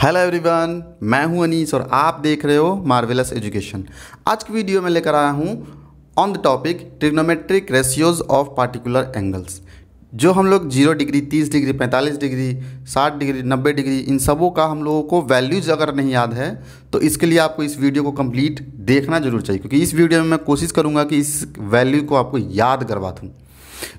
Hello everyone, मैं हूं अनीस और आप देख रहे हो मार्वेलस एजुकेशन। आज की वीडियो में लेकर आया हूं on the topic trigonometric ratios of particular angles. जो हम लोग 0 degree, 30 degree, 45 degree, 60 degree, 90 degree, इन सबों का हम लोगों को वैल्यूज़ अगर नहीं याद है तो इसके लिए आपको इस वीडियो को कंप्लीट देखना जरूर चाहिए, क्योंकि इस वीडियो में मैं कोशिश करूँगा कि इस वैल्यू को आपको याद करवा दूँ।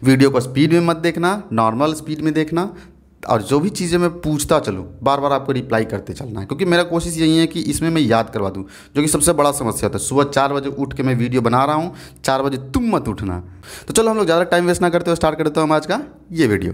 वीडियो को स्पीड में मत देखना, नॉर्मल स्पीड में देखना, और जो भी चीज़ें मैं पूछता चलूँ बार बार आपको रिप्लाई करते चलना है, क्योंकि मेरा कोशिश यही है कि इसमें मैं याद करवा दूँ, जो कि सबसे बड़ा समस्या होता है। सुबह 4 बजे उठ के मैं वीडियो बना रहा हूँ, 4 बजे तुम मत उठना। तो चलो हम लोग ज़्यादा टाइम वेस्ट ना करते हुए स्टार्ट करते हैं हम आज का ये वीडियो।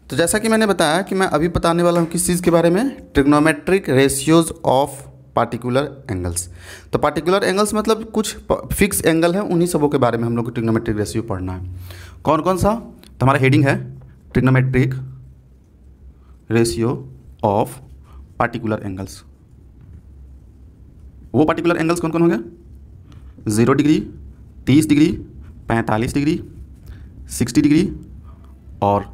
तो जैसा कि मैंने बताया कि मैं अभी बताने वाला हूँ किस चीज़ के बारे में, trigonometric ratios of particular angles. तो पार्टिकुलर एंगल्स मतलब कुछ फिक्स एंगल है, उन्हीं सबों के बारे में हम लोग को ट्रिग्नोमेट्रिक रेशियो पढ़ना है। कौन कौन सा? तो हमारा हेडिंग है trigonometric ratio of particular angles. वो पार्टिकुलर एंगल्स कौन कौन हो गए? 0 डिग्री, 30 डिग्री, 45 डिग्री, 60 डिग्री और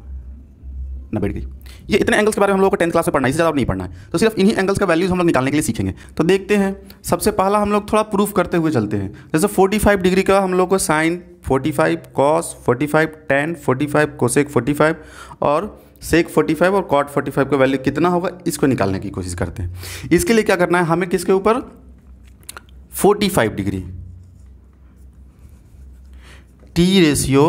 90 डिग्री। ये इतने एंगल्स के बारे में हम लोगों को 10th क्लास में पढ़ना है, इससे ज़्यादा नहीं पढ़ना है। तो सिर्फ इन्हीं एंगल्स का वैल्यूज हम लोग निकालने के लिए सीखेंगे। तो देखते हैं, सबसे पहला हम लोग थोड़ा प्रूफ करते हुए चलते हैं। जैसे 45 डिग्री का हम लोग को साइन 45, कॉस 45, टेन 45, कोसेक 45 और सेक 45 और कॉट 45 का वैल्यू कितना होगा, इसको निकालने की कोशिश करते हैं। इसके लिए क्या करना है हमें, किसके ऊपर? 45 degree T ratio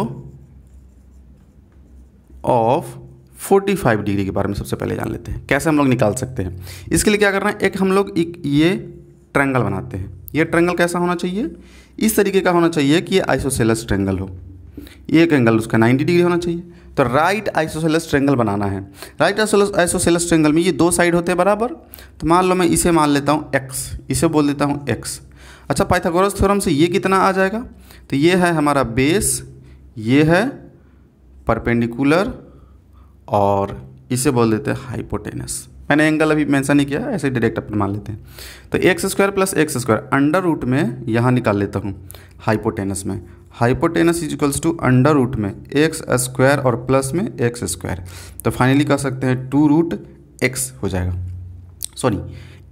of 45 degree के बारे में सबसे पहले जान लेते हैं, कैसे हम लोग निकाल सकते हैं। इसके लिए क्या करना है, एक हम लोग ये ट्रायंगल बनाते हैं। ये ट्रायंगल कैसा होना चाहिए? इस तरीके का होना चाहिए कि ये आइसोसेलेस ट्रायंगल हो। एक एंगल उसका 90 डिग्री होना चाहिए। तो राइट आइसोसेलेस ट्रायंगल बनाना है। राइट आइसोसेलेस ट्रायंगल में ये दो साइड होते हैं बराबर। तो मान लो मैं इसे मान लेता हूँ x, इसे बोल देता हूँ x। अच्छा, पाइथागोरस थ्योरम से ये कितना आ जाएगा? तो ये है हमारा बेस, ये है परपेंडिकुलर और इसे बोल देते हैं हाइपोटेनस। मैंने एंगल अभी मेंशन नहीं किया, ऐसे डायरेक्ट अपन मान लेते हैं। तो x square plus x square under root में यहाँ निकाल लेता हूँ हाइपोटेनस में। Hypotenuse is equals to under root में एक्स स्क्वायर और प्लस में एक्स स्क्वायर। तो फाइनली कह सकते हैं 2 रूट एक्स हो जाएगा, सॉरी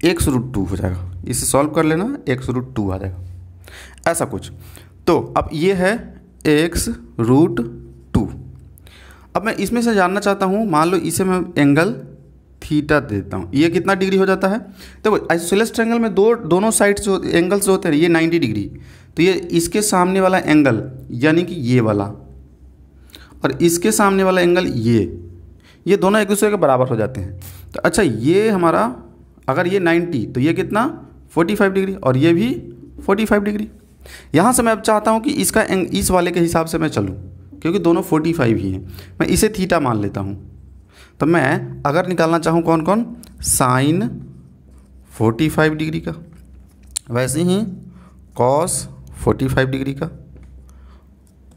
एक्स रूट 2 हो जाएगा। इसे सॉल्व कर लेना, एक्स रूट 2 आ जाएगा, ऐसा कुछ। तो अब ये है एक्स रूट 2। अब मैं इसमें से जानना चाहता हूँ, मान लो इसे मैं एंगल थीटा देता हूँ, ये कितना डिग्री हो जाता है? तो आइसोसेलेस ट्रायंगल में दोनों साइड जो एंगल्स जो होते हैं, ये 90 डिग्री। तो ये इसके सामने वाला एंगल यानी कि ये वाला और इसके सामने वाला एंगल ये दोनों एक दूसरे के बराबर हो जाते हैं। तो अच्छा, ये हमारा अगर ये 90 तो ये कितना? 45 डिग्री और ये भी 45 डिग्री। यहाँ से मैं अब चाहता हूँ कि इसका इस वाले के हिसाब से मैं चलूँ, क्योंकि दोनों 45 ही हैं। मैं इसे थीटा मान लेता हूँ। तो मैं अगर निकालना चाहूँ कौन कौन, साइन 45 डिग्री का, वैसे ही कॉस 45 डिग्री का,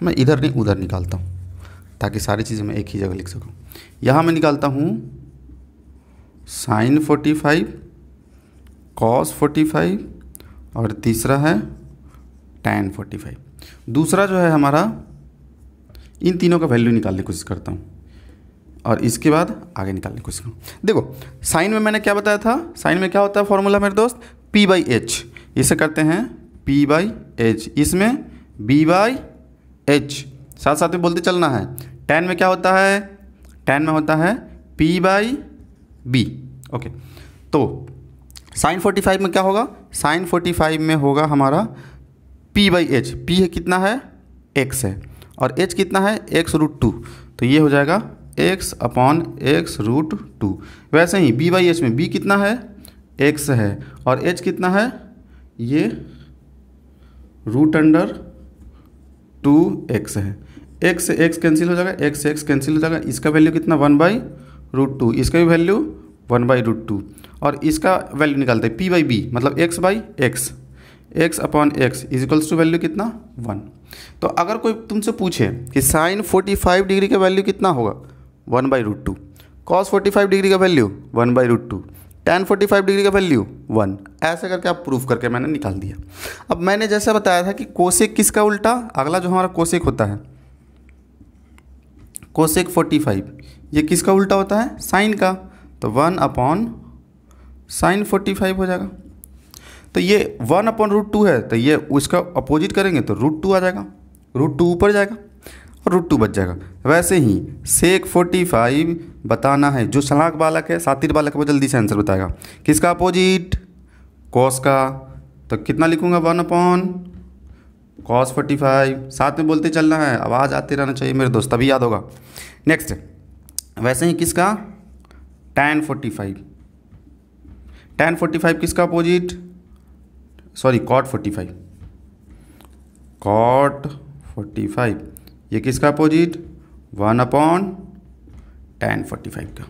मैं इधर नहीं उधर निकालता हूँ ताकि सारी चीज़ें मैं एक ही जगह लिख सकूँ। यहाँ मैं निकालता हूँ साइन 45, कॉस 45 और तीसरा है टैन 45। दूसरा जो है हमारा, इन तीनों का वैल्यू निकालने की कोशिश करता हूँ और इसके बाद आगे निकालने की कोशिश करूँ। देखो साइन में मैंने क्या बताया था, साइन में क्या होता है फॉर्मूला मेरे दोस्त, p/h। इसे करते हैं p/h, इसमें b/h, साथ साथ में बोलते चलना है। टैन में क्या होता है? टैन में होता है p/b। ओके, तो साइन 45 में क्या होगा? साइन 45 में होगा हमारा p/h। p है कितना है? x है और h कितना है? x root 2। तो ये हो जाएगा x अपॉन x रूट 2। वैसे ही b/h में b कितना है? x है और h कितना है? ये रूट अंडर 2x है। x से x कैंसिल हो जाएगा, x से x कैंसिल हो जाएगा। इसका वैल्यू कितना? 1/√2। इसका भी वैल्यू 1/√2 और इसका वैल्यू निकालते हैं p/b, मतलब x/x, x upon x is equals to value कितना? 1। तो अगर कोई तुमसे पूछे कि साइन 45 डिग्री का वैल्यू कितना होगा? 1/√2। कॉस 45 डिग्री का वैल्यू 1/√2। tan 45 डिग्री का वैल्यू 1, ऐसे करके आप प्रूफ करके मैंने निकाल दिया। अब मैंने जैसा बताया था कि कोसेक किसका उल्टा, अगला जो हमारा कोसेक होता है कोसेक 45, ये किसका उल्टा होता है, साइन का, तो 1/sin 45 हो जाएगा। तो ये 1/√2 है, तो ये उसका अपोजिट करेंगे तो √2 आ जाएगा, √2 ऊपर जाएगा और √2 बच जाएगा। वैसे ही सेक 45 बताना है, जो चालाक बालक है, शातिर बालक है, वो जल्दी से आंसर बताएगा। किसका अपोजिट, कॉस का, तो कितना लिखूंगा 1/cos 45, साथ में बोलते चलना है, आवाज़ आते रहना चाहिए मेरे दोस्त, तभी याद होगा। नेक्स्ट, वैसे ही किसका tan 45, tan 45 किसका अपोजिट, सॉरी cot 45, cot 45 ये किसका अपोजिट, 1/tan 45 का,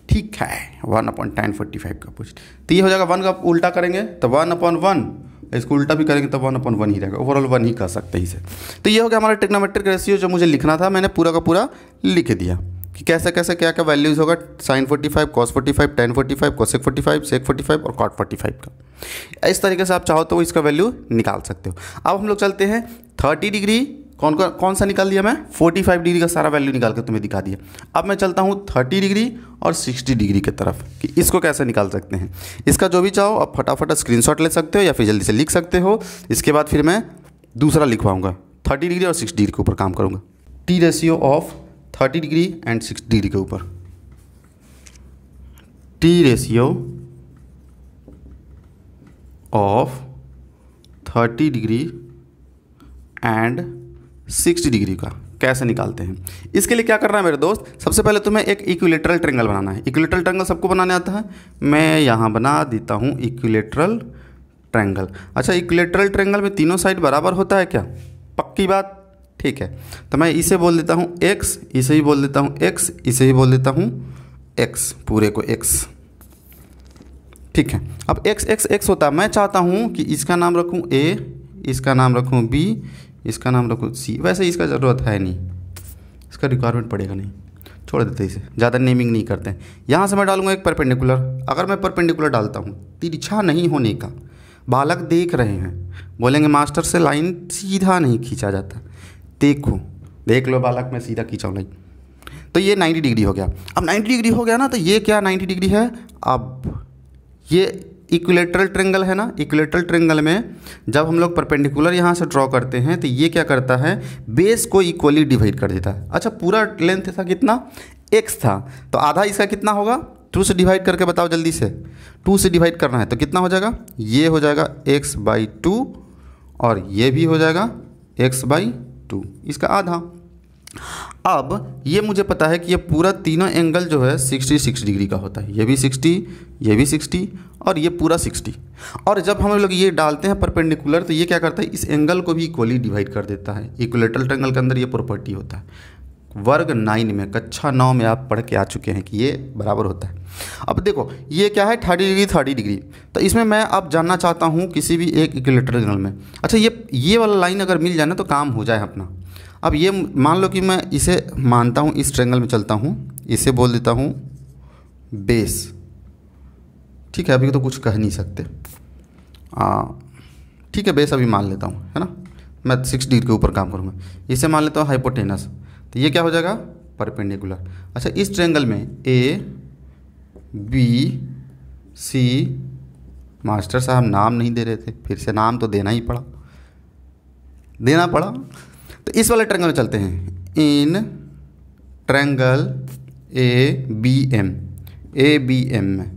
ठीक है, 1/tan 45 का अपोजिट। तो ये हो जाएगा 1 का उल्टा करेंगे तो 1/1, इसको उल्टा भी करेंगे तो 1/1 ही रहेगा, ओवरऑल 1 ही कर सकते हैं इसे। तो ये हो गया हमारा ट्रिग्नोमेट्रिक रेशियो जो मुझे लिखना था, मैंने पूरा का पूरा लिख दिया कि कैसे कैसे क्या क्या वैल्यूज़ होगा sin 45, cos 45, tan 45, cosec 45, sec 45 और cot 45 का। इस तरीके से आप चाहो तो इसका वैल्यू निकाल सकते हो। अब हम लोग चलते हैं 30 डिग्री, कौन सा निकाल दिया मैं, 45 डिग्री का सारा वैल्यू निकाल कर तुम्हें दिखा दिया। अब मैं चलता हूँ 30 डिग्री और 60 डिग्री की तरफ कि इसको कैसे निकाल सकते हैं। इसका जो भी चाहो आप फटाफट स्क्रीनशॉट ले सकते हो या फिर जल्दी से लिख सकते हो। इसके बाद फिर मैं दूसरा लिखवाऊँगा, 30 डिग्री और 60 डिग्री के ऊपर काम करूँगा। T ratio of 30 degree and 60 degree के ऊपर, T ratio of 30 degree and 60 degree का कैसे निकालते हैं। इसके लिए क्या करना है मेरे दोस्त, सबसे पहले तुम्हें एक इक्विलेटरल ट्रायंगल बनाना है। इक्विलेटरल ट्रायंगल सबको बनाने आता है, मैं यहाँ बना देता हूँ इक्विलेटरल ट्रायंगल। अच्छा, इक्विलेटरल ट्रायंगल में तीनों साइड बराबर होता है क्या, पक्की बात, ठीक है। तो मैं इसे बोल देता हूँ x, इसे ही बोल देता हूँ x, इसे ही बोल देता हूँ x, पूरे को x, ठीक है। अब x x x होता है, मैं चाहता हूँ कि इसका नाम रखूँ a, इसका नाम रखूँ b, इसका नाम रखूँ c। वैसे इसका ज़रूरत है नहीं, इसका रिक्वायरमेंट पड़ेगा नहीं, छोड़ देते इसे, ज़्यादा नेमिंग नहीं करते हैं। यहाँ से मैं डालूंगा एक परपेंडिकुलर। अगर मैं परपेंडिकुलर डालता हूँ, तिरछा नहीं होने का, बालक देख रहे हैं, बोलेंगे मास्टर से लाइन सीधा नहीं खींचा जाता, देखो देख लो बालक मैं सीधा खींचा लाइन, तो ये 90 डिग्री हो गया। अब 90 डिग्री हो गया ना, तो ये क्या 90 डिग्री है। अब ये इक्विलेटरल ट्रायंगल है ना, इक्विलेटरल ट्रायंगल में जब हम लोग परपेंडिकुलर यहाँ से ड्रॉ करते हैं तो ये क्या करता है, बेस को इक्वली डिवाइड कर देता है। अच्छा, पूरा लेंथ था कितना, x था, तो आधा इसका कितना होगा, 2 से डिवाइड करके बताओ जल्दी से। 2 से डिवाइड करना है तो कितना हो जाएगा, ये हो जाएगा x/2 और ये भी हो जाएगा x/2, इसका आधा। अब ये मुझे पता है कि ये पूरा तीनों एंगल जो है 66 डिग्री का होता है, ये भी 60, ये भी 60 और ये पूरा 60। और जब हम लोग ये डालते हैं परपेंडिकुलर तो ये क्या करता है, इस एंगल को भी इक्वली डिवाइड कर देता है। इक्विलेटरल ट्रायंगल के अंदर ये प्रॉपर्टी होता है। वर्ग 9 में, कक्षा 9 में आप पढ़ के आ चुके हैं कि ये बराबर होता है। अब देखो ये क्या है, 30 डिग्री 30 डिग्री, तो इसमें मैं अब जानना चाहता हूँ किसी भी एक इक्विलेटरल ट्रायंगल में। अच्छा, ये वाला लाइन अगर मिल जाए ना तो काम हो जाए अपना। अब ये मान लो कि मैं इसे मानता हूँ, इस ट्रायंगल में चलता हूँ, इसे बोल देता हूँ बेस, ठीक है। अभी तो कुछ कह नहीं सकते, ठीक है, बेस अभी मान लेता हूँ, है ना। मैं 60 डिग्री के ऊपर काम करूँगा। इसे मान लेता हूँ हाइपोटेनस, तो ये क्या हो जाएगा, परपेंडिकुलर। अच्छा, इस ट्रायंगल में ए बी सी, मास्टर साहब नाम नहीं दे रहे थे, फिर से नाम तो देना पड़ा। तो इस वाले ट्रायंगल में चलते हैं। इन ट्रायंगल ए बी एम में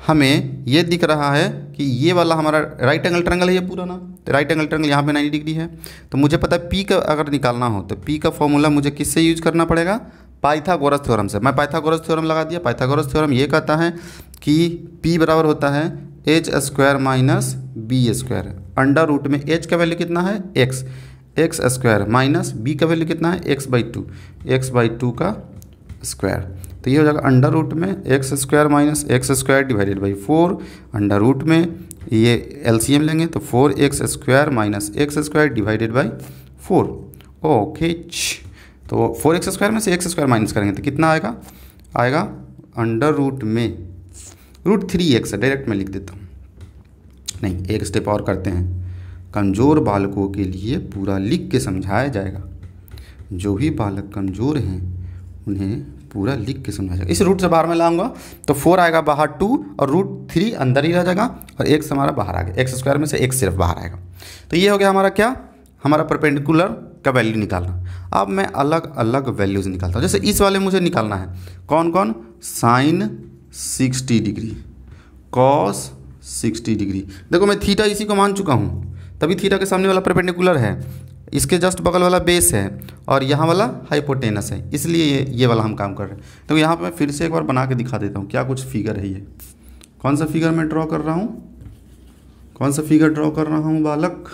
हमें ये दिख रहा है कि ये वाला हमारा राइट एंगल ट्रायंगल है, ये पूरा ना, तो राइट एंगल ट्रायंगल यहाँ पे 90 डिग्री है। तो मुझे पता है पी का अगर निकालना हो तो पी का फॉर्मूला मुझे किससे यूज करना पड़ेगा, पाइथागोरस थ्योरम से। मैं पाइथागोरस थ्योरम लगा दिया। पाइथागोरस थ्योरम ये कहता है कि p बराबर होता है h² minus b²। Under root में h का वैल्यू कितना है, x² माइनस b का वैल्यू कितना है, x/2 का स्क्वायर। तो ये हो जाएगा अंडर रूट में x² minus x² divided by 4। अंडर रूट में ये एलसीएम लेंगे तो 4x² minus x² divided by 4। Okay, तो 4x² में से x² माइनस करेंगे तो कितना आएगा, अंडर रूट में √3x डायरेक्ट मैं लिख देता हूँ। नहीं, एक स्टेप और करते हैं। कमज़ोर बालकों के लिए पूरा लिख के समझाया जाएगा। जो भी बालक कमज़ोर हैं उन्हें पूरा लिख के समझाया जाएगा। इस रूट से बाहर में लाऊंगा तो 4 आएगा बाहर 2 और √3 अंदर ही रह जाएगा और x हमारा बाहर आ गया। x² में से x सिर्फ बाहर आएगा। तो ये हो गया हमारा क्या, हमारा परपेंडिकुलर का वैल्यू निकालना। अब मैं अलग अलग वैल्यूज़ निकालता हूँ। जैसे इस वाले मुझे निकालना है कौन कौन, sin 60 डिग्री, cos 60 डिग्री। देखो मैं थीटा इसी को मान चुका हूँ, तभी थीटा के सामने वाला परपेंडिकुलर है, इसके जस्ट बगल वाला बेस है और यहाँ वाला हाइपोटेनस है, इसलिए ये वाला हम काम कर रहे हैं। तो यहाँ पे मैं फिर से एक बार बना के दिखा देता हूँ क्या कुछ फिगर है ये। कौन सा फिगर मैं ड्रॉ कर रहा हूँ, कौन सा फिगर ड्रॉ कर रहा हूँ बालक,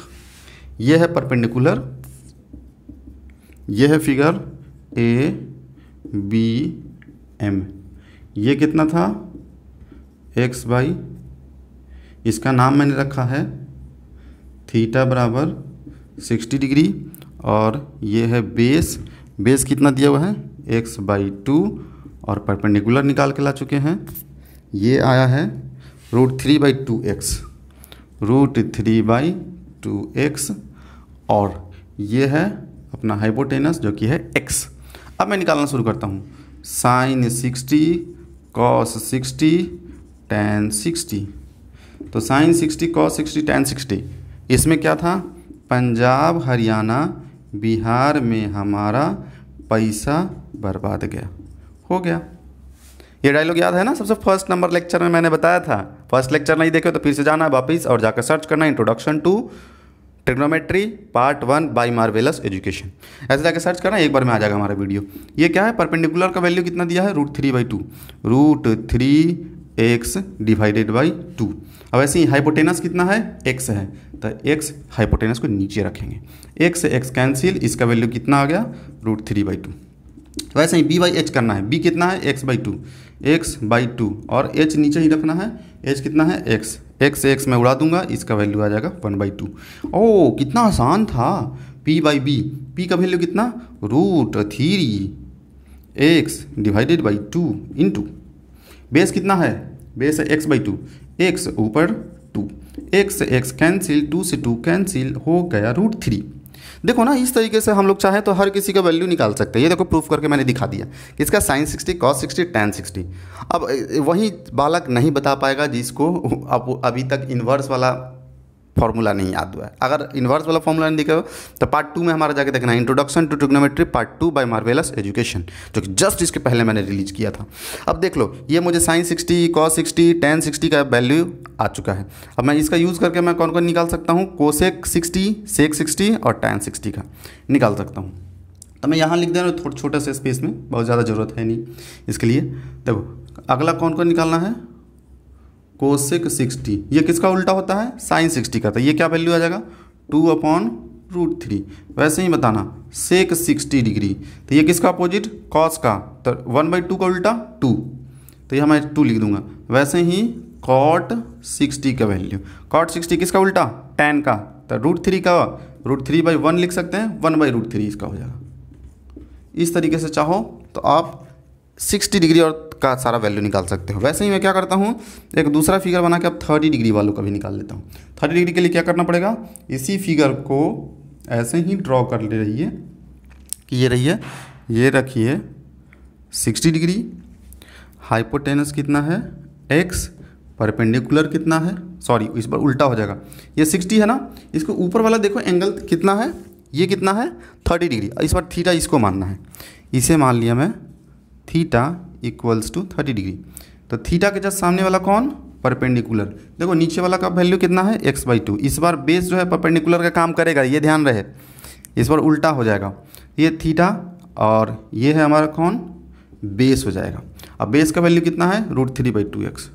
ये है परपेंडिकुलर, ये है फिगर ABM। ये कितना था, x/, इसका नाम मैंने रखा है थीटा बराबर 60 डिग्री और ये है बेस, बेस कितना दिया हुआ है x/2 और परपेंडिकुलर निकाल के ला चुके हैं। ये आया है √3/2x, √3/2x और ये है अपना हाइपोटेनस जो कि है x। अब मैं निकालना शुरू करता हूँ। sin 60, cos 60, tan 60। तो sin 60, cos 60, tan 60, इसमें क्या था, पंजाब हरियाणा बिहार में हमारा पैसा बर्बाद गया, हो गया। ये डायलॉग याद है ना, सबसे फर्स्ट नंबर लेक्चर में मैंने बताया था। फर्स्ट लेक्चर नहीं देखे तो फिर से जाना है वापस और जाकर सर्च करना introduction to trigonometry part 1 by marvellous education, ऐसे जाकर सर्च करना, एक बार में आ जाएगा हमारा वीडियो। ये क्या है, परपेंडिकुलर का वैल्यू कितना दिया है, √3/2, √3x डिवाइडेड बाई 2। अब ऐसे ही हाइपोटेनस कितना है, x है, तो x हाइपोटेनस को नीचे रखेंगे, x से x कैंसिल, इसका वैल्यू कितना आ गया, √3/2। तो वैसे ही b/h करना है, b कितना है, x/2 और h नीचे ही रखना है, h कितना है, x से x मैं उड़ा दूंगा, इसका वैल्यू आ जाएगा 1/2। ओह कितना आसान था, p/b, p का वैल्यू कितना, √3x divided by 2 into base कितना है, बेस है x/2, x ऊपर 2, x से x कैंसिल, 2 से 2 कैंसिल, हो गया √3। देखो ना, इस तरीके से हम लोग चाहे तो हर किसी का वैल्यू निकाल सकते हैं। ये देखो प्रूफ करके मैंने दिखा दिया कि इसका sin 60, cos 60, tan 60। अब वही बालक नहीं बता पाएगा जिसको अब अभी तक इन्वर्स वाला फॉर्मूला नहीं याद हुआ है। अगर इन्वर्स वाला फॉर्मूला नहीं दिखा तो पार्ट 2 में हमारा जाके देखना है, introduction to trigonometry part 2 by marvellous education, जो कि जस्ट इसके पहले मैंने रिलीज किया था। अब देख लो, ये मुझे sin 60, cos 60, tan 60 का वैल्यू आ चुका है। अब मैं इसका यूज़ करके मैं कौन कौन निकाल सकता हूँ, कोसेक 60, सेक 60 और tan 60 का निकाल सकता हूँ। तो मैं यहाँ लिख दे रहा हूँ थोड़ा छोटे से स्पेस में, बहुत ज़्यादा ज़रूरत है नहीं इसके लिए। देखो अगला कौन कौन निकालना है, कोसेक 60, ये किसका उल्टा होता है, sin 60 का, तो ये क्या वैल्यू आ जाएगा, 2/√3। वैसे ही बताना सेक 60 डिग्री, तो ये किसका अपोजिट, कॉस का, तो 1/2 का उल्टा 2, तो ये मैं 2 लिख दूंगा। वैसे ही cot 60 का वैल्यू, cot 60 किसका उल्टा, tan का, तो √3 का, √3/1 लिख सकते हैं, 1/√3 इसका हो जाएगा। इस तरीके से चाहो तो आप 60 डिग्री और का सारा वैल्यू निकाल सकते हो। वैसे ही मैं क्या करता हूँ, एक दूसरा फिगर बना के अब 30 डिग्री वालों का भी निकाल लेता हूँ। 30 डिग्री के लिए क्या करना पड़ेगा, इसी फिगर को ऐसे ही ड्रॉ कर ले रही है कि ये रही है, ये रखिए 60 डिग्री, हाइपोटेनस कितना है x, परपेंडिकुलर कितना है, सॉरी इस पर उल्टा हो जाएगा, ये 60 है ना, इसको ऊपर वाला देखो एंगल कितना है, ये कितना है 30 डिग्री, इस बार थीटा इसको मानना है, इसे मान लिया मैं थीटा इक्वल्स टू 30 डिग्री। तो थीटा के जस्ट सामने वाला कौन, परपेंडिकुलर, देखो नीचे वाला का वैल्यू कितना है x/2। इस बार बेस जो है परपेंडिकुलर का काम करेगा, ये ध्यान रहे, इस बार उल्टा हो जाएगा, ये थीटा और ये है हमारा कौन, बेस हो जाएगा। अब बेस का वैल्यू कितना है, √3/2x,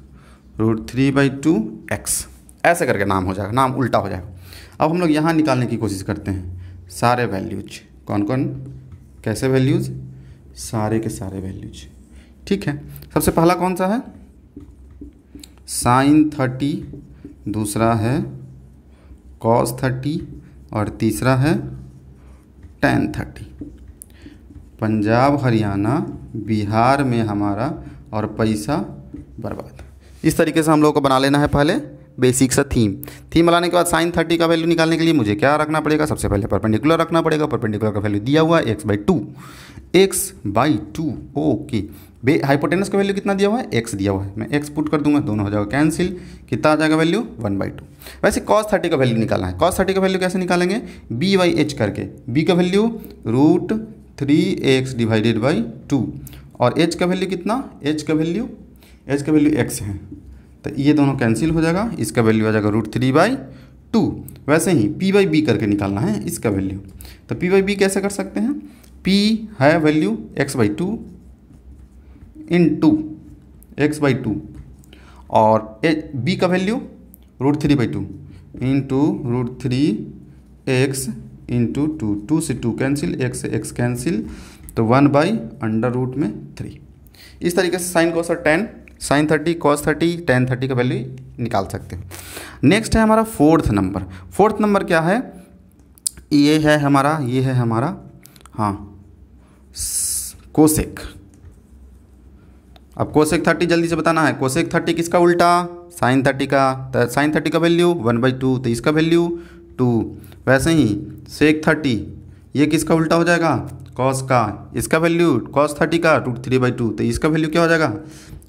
√3/2x ऐसे करके नाम हो जाएगा, नाम उल्टा हो जाएगा। अब हम लोग यहाँ निकालने की कोशिश करते हैं सारे वैल्यूज, कौन कौन कैसे वैल्यूज, सारे के सारे वैल्यूज, ठीक है। सबसे पहला कौन सा है, sin 30, दूसरा है cos 30 और तीसरा है tan 30। पंजाब हरियाणा बिहार में हमारा और पैसा बर्बाद, इस तरीके से हम लोग को बना लेना है पहले बेसिक सा थीम बनाने के बाद साइन 30 का वैल्यू निकालने के लिए मुझे क्या रखना पड़ेगा, सबसे पहले परपेंडिकुलर रखना पड़ेगा। परपेंडिकुलर का वैल्यू दिया हुआ है x/2 ओके। हाइपोटेनस का वैल्यू कितना दिया हुआ है, x दिया हुआ है, मैं x पुट कर दूंगा, दोनों हो जाएगा कैंसिल, कितना आ जाएगा वैल्यू 1/2। वैसे cos 30 का वैल्यू निकालना है। cos 30 का वैल्यू कैसे निकालेंगे, b/h करके, b का वैल्यू √3x/2 और h का वैल्यू कितना, h का वैल्यू x है, तो ये दोनों कैंसिल हो जाएगा, इसका वैल्यू आ जाएगा √3/2। वैसे ही p/b करके निकालना है इसका वैल्यू, तो p/b कैसे कर सकते हैं, p है वैल्यू x/2 इंटू x/2 और b का वैल्यू √3/2 इंटू √3x इंटू 2 से 2 कैंसिल, x से x कैंसिल, तो 1/√3। इस तरीके से साइन cos और tan, साइन 30 cos 30 tan 30 का वैल्यू निकाल सकते हैं। नेक्स्ट है हमारा फोर्थ नंबर। फोर्थ नंबर क्या है, ये है हमारा हाँ कोसेक। अब कोसेक 30 जल्दी से बताना है। कोसेक 30 किसका उल्टा, साइन 30 का, तो साइन 30 का वैल्यू 1/2, तो इसका वैल्यू 2। वैसे ही सेक 30 ये किसका उल्टा हो जाएगा, कॉस का, इसका वैल्यू कॉस 30 का √3/2, तो इसका वैल्यू क्या हो जाएगा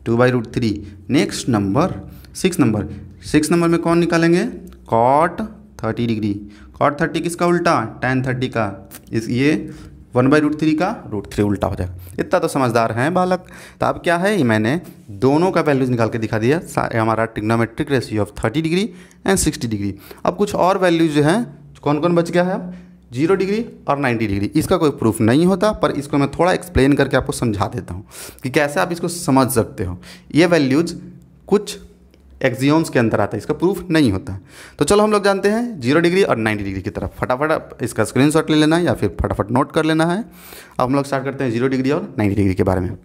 2/√3। नेक्स्ट नंबर 6 नंबर में कौन निकालेंगे, कॉट 30 डिग्री। कॉट 30 किसका उल्टा, tan 30 का, ये 1/√3 का √3 उल्टा हो जाएगा। इतना तो समझदार हैं बालक। तो अब क्या है, मैंने दोनों का वैल्यूज निकाल के दिखा दिया, हमारा trigonometric ratio of 30 degree and 60 degree. अब कुछ और वैल्यूज जो हैं, कौन कौन बच गया है, अब 0 डिग्री और 90 डिग्री। इसका कोई प्रूफ नहीं होता, पर इसको मैं थोड़ा एक्सप्लेन करके आपको समझा देता हूँ कि कैसे आप इसको समझ सकते हो। ये वैल्यूज कुछ एक्सियोम्स के अंदर आता है, इसका प्रूफ नहीं होता। तो चलो हम लोग जानते हैं 0 डिग्री और 90 डिग्री की तरफ। फटाफट इसका स्क्रीनशॉट ले लेना है या फिर फटाफट नोट कर लेना है। अब हम लोग स्टार्ट करते हैं 0 डिग्री और 90 डिग्री के बारे में।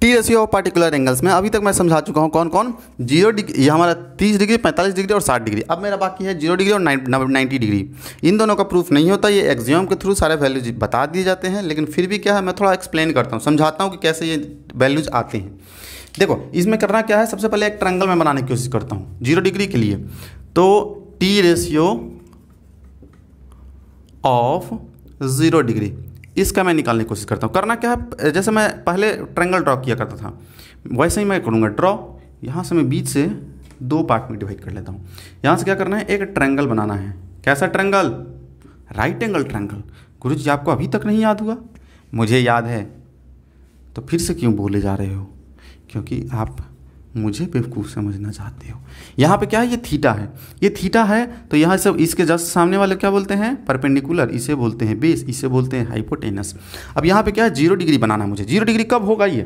T ratio of particular angles में अभी तक मैं समझा चुका हूँ कौन कौन। 0 डिग्री, ये हमारा 30 डिग्री, 45 डिग्री और 60 डिग्री। अब मेरा बाकी है 0 डिग्री और 90 डिग्री। इन दोनों का प्रूफ नहीं होता, ये एक्सियोम के थ्रू सारे वैल्यूज बता दिए जाते हैं, लेकिन फिर भी क्या है, मैं थोड़ा एक्सप्लेन करता हूँ, समझाता हूँ कि कैसे ये वैल्यूज आते हैं। देखो इसमें करना क्या है, सबसे पहले एक ट्रायंगल में बनाने की कोशिश करता हूँ 0 डिग्री के लिए। तो टी रेशियो ऑफ 0 डिग्री इसका मैं निकालने की कोशिश करता हूँ। करना क्या है, जैसे मैं पहले ट्रायंगल ड्रॉ किया करता था वैसे ही मैं करूँगा ड्रॉ। यहाँ से मैं बीच से 2 पार्ट में डिवाइड कर लेता हूँ। यहाँ से क्या करना है, एक ट्रायंगल बनाना है। कैसा ट्रायंगल, राइट एंगल ट्रायंगल। गुरु जी आपको अभी तक नहीं याद हुआ, मुझे याद है, तो फिर से क्यों बोले जा रहे हो, क्योंकि आप मुझे बेवकूफ़ समझना चाहते हो। यहाँ पे क्या है, ये थीटा है, ये थीटा है, तो यहाँ से इसके जस्ट सामने वाले क्या बोलते हैं, परपेंडिकुलर, इसे बोलते हैं बेस, इसे बोलते हैं हाइपोटेनस। अब यहाँ पे क्या है, 0 डिग्री बनाना है मुझे। 0 डिग्री कब होगा, ये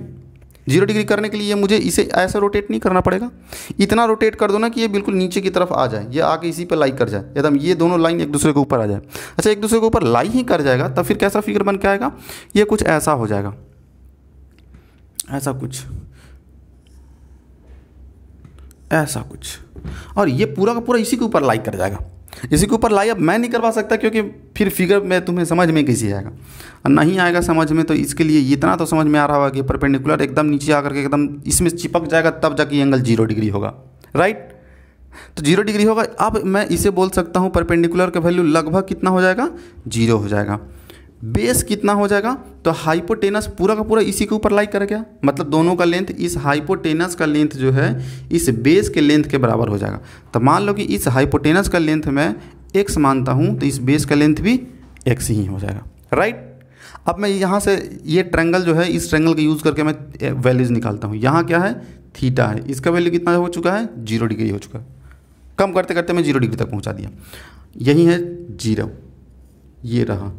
0 डिग्री करने के लिए मुझे इसे ऐसा रोटेट नहीं करना पड़ेगा, इतना रोटेट कर दो ना कि ये बिल्कुल नीचे की तरफ आ जाए, ये आके इसी पर लाई कर जाए, एकदम ये दोनों लाइन एक दूसरे के ऊपर आ जाए। अच्छा एक दूसरे के ऊपर लाई ही कर जाएगा, तब फिर कैसा फिगर बन के आएगा, ये कुछ ऐसा हो जाएगा, ऐसा कुछ, ऐसा कुछ, और ये पूरा का पूरा इसी के ऊपर लाई कर जाएगा, इसी के ऊपर लाई। अब मैं नहीं करवा सकता क्योंकि फिर फिगर में तुम्हें समझ में कैसे आएगा, और नहीं आएगा समझ में, तो इसके लिए इतना तो समझ में आ रहा होगा कि परपेंडिकुलर एकदम नीचे आकर के एकदम इसमें चिपक जाएगा, तब जाके एंगल 0 डिग्री होगा, राइट। तो 0 डिग्री होगा। अब मैं इसे बोल सकता हूँ परपेंडिकुलर का वैल्यू लगभग कितना हो जाएगा, 0 हो जाएगा। बेस कितना हो जाएगा, तो हाइपोटेनस पूरा का पूरा इसी के ऊपर लाई कर गया, मतलब दोनों का लेंथ, इस हाइपोटेनस का लेंथ जो है इस बेस के लेंथ के बराबर हो जाएगा। तो मान लो कि इस हाइपोटेनस का लेंथ मैं x मानता हूँ, तो इस बेस का लेंथ भी x ही हो जाएगा, राइट। अब मैं यहाँ से ये ट्रायंगल जो है, इस ट्रायंगल का यूज़ करके मैं वैल्यूज़ निकालता हूँ। यहाँ क्या है, थीटा है, इसका वैल्यू कितना हो चुका है, 0 डिग्री हो चुका है। कम करते करते मैं 0 डिग्री तक पहुँचा दिया, यही है 0, ये रहा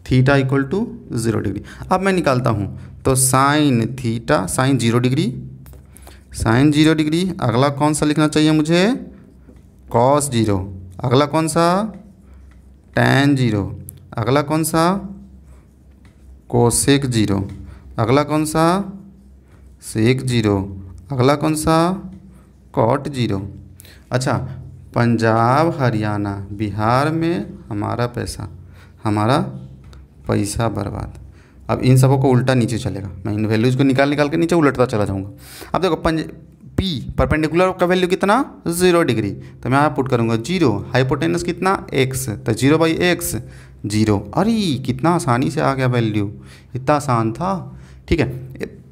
थीटा इक्वल टू 0 डिग्री। अब मैं निकालता हूँ, तो sine theta, sine 0 degree, sine 0 degree, अगला कौन सा लिखना चाहिए मुझे, कॉस 0, अगला कौन सा, टैन 0, अगला कौन सा, कोसेक 0, अगला कौन सा, सेक 0, अगला कौन सा, कॉट 0। अच्छा, पंजाब हरियाणा बिहार में हमारा पैसा, हमारा पैसा बर्बाद। अब इन सबों को उल्टा नीचे चलेगा, मैं इन वैल्यूज़ को निकाल के नीचे उलटता चला जाऊंगा। अब देखो P परपेंडिकुलर का वैल्यू कितना 0 डिग्री, तो मैं यहाँ पुट करूँगा 0। हाइपोटेनस कितना x, तो 0/x 0। अरे कितना आसानी से आ गया वैल्यू, इतना आसान था। ठीक है,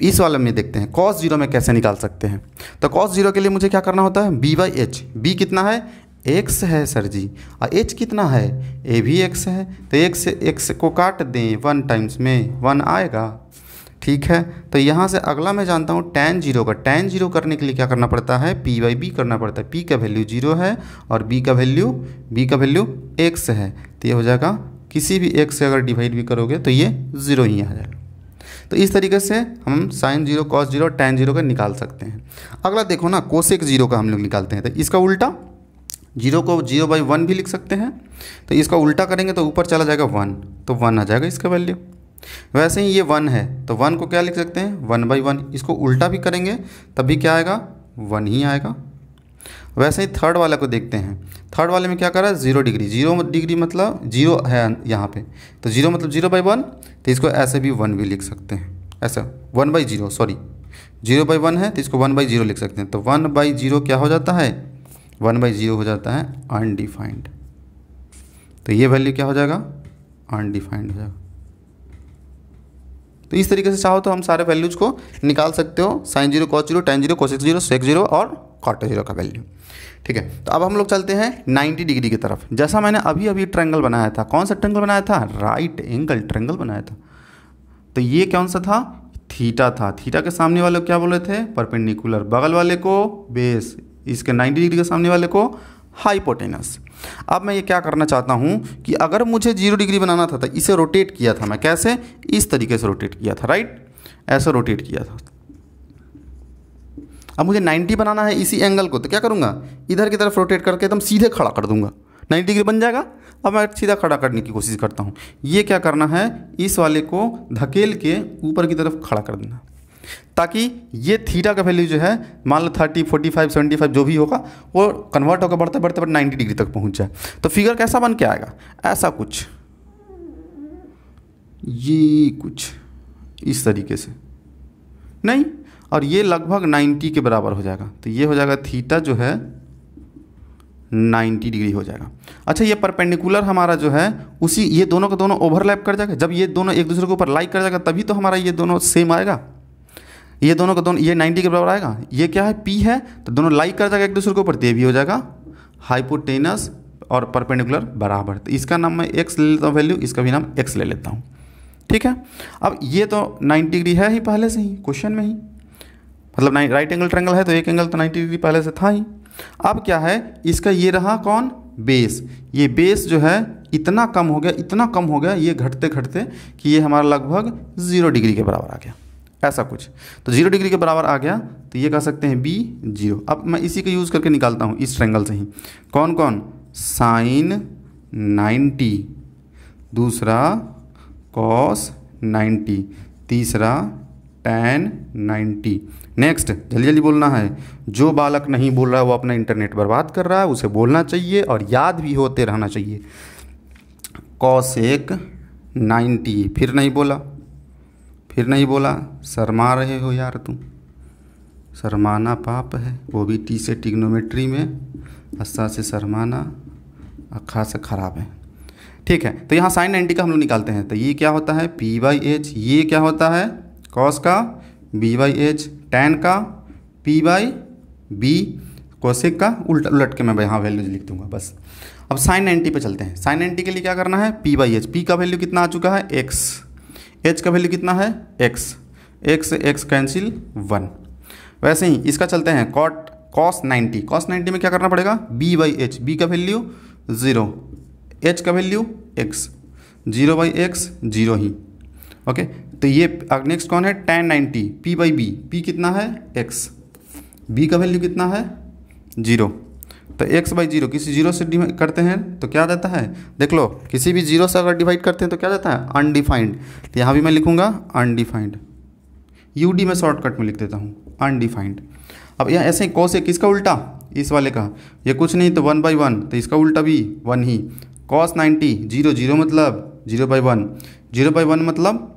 इस वाले में देखते हैं cos 0 में कैसे निकाल सकते हैं। तो cos 0 के लिए मुझे क्या करना होता है, b/h। b कितना है, x है सर जी, और h कितना है, a भी x है, तो x से x को काट दें 1 टाइम्स में 1 आएगा। ठीक है, तो यहाँ से अगला मैं जानता हूँ tan 0 का। tan 0 करने के लिए क्या करना पड़ता है, p/b करना पड़ता है। p का वैल्यू 0 है और b का वैल्यू x है, तो ये हो जाएगा, किसी भी x से अगर डिवाइड भी करोगे तो ये 0 ही आ जाएगा। तो इस तरीके से हम sin 0, cos 0, tan 0 का निकाल सकते हैं। अगला देखो ना, cosec 0 का हम लोग निकालते हैं, तो इसका उल्टा 0 को 0/1 भी लिख सकते हैं। तो इसका उल्टा करेंगे तो ऊपर चला जाएगा 1, तो 1 आ जाएगा इसका वैल्यू। वैसे ही ये 1 है, तो 1 को क्या लिख सकते हैं, 1/1। इसको उल्टा भी करेंगे तब भी क्या आएगा, 1 ही आएगा। वैसे ही थर्ड वाले को देखते हैं। थर्ड वाले में क्या कर रहा है, 0 डिग्री। 0 डिग्री मतलब 0 है यहाँ पे, तो 0 मतलब 0/1, तो इसको ऐसे भी 1 भी लिख सकते हैं, ऐसा 1/0, सॉरी 0/1 है तो इसको 1/0 लिख सकते हैं। तो 1/0 क्या हो जाता है, 1/0 हो जाता है अनडिफाइंड। तो ये वैल्यू क्या हो जाएगा, अनडिफाइंड हो जाएगा। तो इस तरीके से चाहो तो हम सारे वैल्यूज़ को निकाल सकते हो, sin 0, cos 0, tan 0, cosec 0, sec 0 और cot 0 का वैल्यू। ठीक है, तो अब हम लोग चलते हैं 90 डिग्री की तरफ। जैसा मैंने अभी ट्रायंगल बनाया था, कौन सा ट्रायंगल बनाया था, राइट एंगल ट्रायंगल बनाया था। तो ये कौन सा था, थीटा था। थीटा के सामने वाले को क्या बोल रहे थे, परपेंडिकुलर, बगल वाले को बेस, इसके 90 डिग्री के सामने वाले को हाइपोटेनस। अब मैं ये क्या करना चाहता हूँ कि अगर मुझे 0 डिग्री बनाना था तो इसे रोटेट किया था मैं, कैसे, इस तरीके से रोटेट किया था, राइट, ऐसे रोटेट किया था। अब मुझे 90 बनाना है इसी एंगल को, तो क्या करूँगा, इधर की तरफ रोटेट करके एकदम सीधे खड़ा कर दूंगा, 90 डिग्री बन जाएगा। अब मैं सीधा खड़ा करने की कोशिश करता हूँ। ये क्या करना है, इस वाले को धकेल के ऊपर की तरफ खड़ा कर देना, ताकि ये थीटा का वैल्यू जो है मान लो 30, 45, 75 जो भी होगा वो कन्वर्ट होकर बढ़ते बढ़ते 90 डिग्री तक पहुंच जाए। तो फिगर कैसा बन के आएगा, ऐसा कुछ, ये कुछ इस तरीके से नहीं, और ये लगभग 90 के बराबर हो जाएगा। तो ये हो जाएगा थीटा जो है 90 डिग्री हो जाएगा। अच्छा, ये परपेंडिकुलर हमारा जो है उसी, ये दोनों का दोनों ओवरलैप कर जाएगा। जब ये दोनों एक दूसरे के ऊपर लाइक कर जाएगा तभी तो हमारा ये दोनों सेम आएगा। ये दोनों का दोनों, ये 90 के बराबर आएगा। ये क्या है, P है, तो दोनों लाइक कर जाएगा एक दूसरे के ऊपर, तो ये भी हो जाएगा हाइपोटेनस और परपेंडिकुलर बराबर। तो इसका नाम मैं x ले लेता हूँ वैल्यू, इसका भी नाम x ले लेता हूँ। ठीक है, अब ये तो 90 डिग्री है ही पहले से ही क्वेश्चन में ही, मतलब राइट एंगल ट्रायंगल है तो एक एंगल तो 90 डिग्री पहले से था ही। अब क्या है, इसका ये रहा कौन, बेस। ये बेस जो है इतना कम हो गया, इतना कम हो गया ये घटते घटते कि ये हमारा लगभग 0 डिग्री के बराबर आ गया, ऐसा कुछ। तो 0 डिग्री के बराबर आ गया, तो ये कह सकते हैं B0। अब मैं इसी का यूज़ करके निकालता हूँ इस ट्रायंगल से ही, कौन कौन, sin 90, दूसरा cos 90, तीसरा tan 90। नेक्स्ट, जल्दी जल्दी बोलना है, जो बालक नहीं बोल रहा है वो अपना इंटरनेट बर्बाद कर रहा है, उसे बोलना चाहिए और याद भी होते रहना चाहिए। cosec 90, फिर नहीं बोला, शर्मा रहे हो यार तुम, शर्माना पाप है, वो भी टी से टिग्नोमेट्री में, अस्सा से शर्माना, अखा से खराब है। ठीक है, तो यहाँ sin 90 का हम लोग निकालते हैं। तो ये क्या होता है, P/H, ये क्या होता है, cos का B/H, tan का P/B, cosec का उलट के मैं यहाँ वैल्यूज लिख दूंगा बस। अब sin 90 पे चलते हैं। sin 90 के लिए क्या करना है, P/H, P का वैल्यू कितना आ चुका है, x, h का वैल्यू कितना है, x, x से x कैंसिल 1। वैसे ही इसका चलते हैं cos 90, cos 90 में क्या करना पड़ेगा, B/H, B का वैल्यू 0, h का वैल्यू x, 0/x 0 ही। ओके, तो ये नेक्स्ट कौन है, tan 90, P/B, P कितना है, x, B का वैल्यू कितना है 0, तो x/0 किसी 0 से डिवाइड करते हैं तो क्या जाता है, देख लो, किसी भी 0 से अगर डिवाइड करते हैं तो क्या जाता है, अनडिफाइंड। तो यहाँ भी मैं लिखूँगा अनडिफाइंड, UD में शॉर्टकट में लिख देता हूँ अनडिफाइंड। अब यहाँ ऐसे ही cosec, किसका उल्टा, इस वाले का, ये कुछ नहीं तो 1/1, तो इसका उल्टा भी 1 ही। cos 90, 0 मतलब 0/1, 0/1 मतलब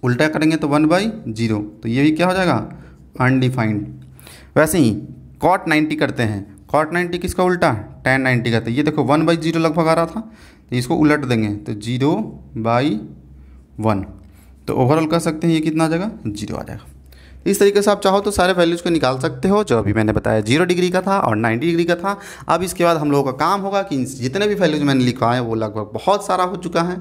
उल्टा करेंगे तो 1/0, तो ये भी क्या हो जाएगा, अनडिफाइंड। वैसे ही cot 90 करते हैं, cot 90 किसका उल्टा, tan 90 करते हैं। ये देखो 1/0 लगभग आ रहा था, तो इसको उलट देंगे तो 0/1, तो ओवरऑल कह सकते हैं ये कितना आ जाएगा, 0 आ जाएगा। इस तरीके से आप चाहो तो सारे वैल्यूज़ को निकाल सकते हो, जो अभी मैंने बताया 0 डिग्री का था और 90 डिग्री का था। अब इसके बाद हम लोगों का काम होगा कि जितने भी वैल्यूज़ मैंने लिखा है वो लगभग बहुत सारा हो चुका है।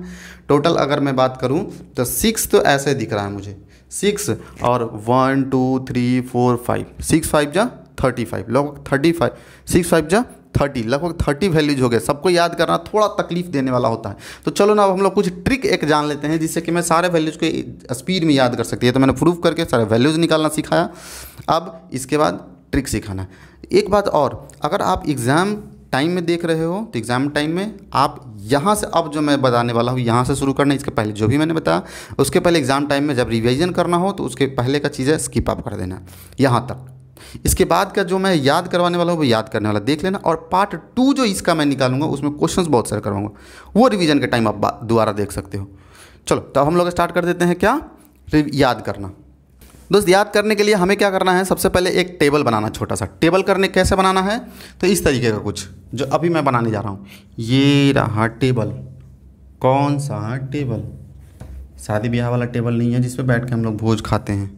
टोटल अगर मैं बात करूं तो 6 तो ऐसे दिख रहा है मुझे, 6 और 1 2 3 4 5, 6 5 जा 35, लगभग 35, 6 5 जा 30, लगभग 30 वैल्यूज हो गए। सबको याद करना थोड़ा तकलीफ देने वाला होता है। तो चलो ना अब हम लोग कुछ ट्रिक एक जान लेते हैं जिससे कि मैं सारे वैल्यूज़ को स्पीड में याद कर सकती है। तो मैंने प्रूफ करके सारे वैल्यूज़ निकालना सिखाया, अब इसके बाद ट्रिक सिखाना। एक बात और, अगर आप एग्ज़ाम टाइम में देख रहे हो तो एग्ज़ाम टाइम में आप यहाँ से अब जो मैं बताने वाला हूँ यहाँ से शुरू करना, इसके पहले जो भी मैंने बताया उसके पहले एग्ज़ाम टाइम में जब रिवीजन करना हो तो उसके पहले का चीज़ें स्किप अप कर देना यहाँ तक। इसके बाद का जो मैं याद करवाने वाला हूँ वो याद करने वाला देख लेना, और पार्ट 2 जो इसका मैं निकालूंगा उसमें क्वेश्चंस बहुत सारे करवाऊंगा, वो रिवीजन के टाइम आप दोबारा देख सकते हो। चलो तो अब हम लोग स्टार्ट कर देते हैं क्या, याद करना। दोस्त याद करने के लिए हमें क्या करना है, सबसे पहले एक टेबल बनाना, छोटा सा टेबल करने कैसे बनाना है तो इस तरीके का कुछ जो अभी मैं बनाने जा रहा हूँ। ये रहा टेबल, कौन सा टेबल, शादी ब्याह वाला टेबल नहीं है जिस पे बैठ के हम लोग भोज खाते हैं,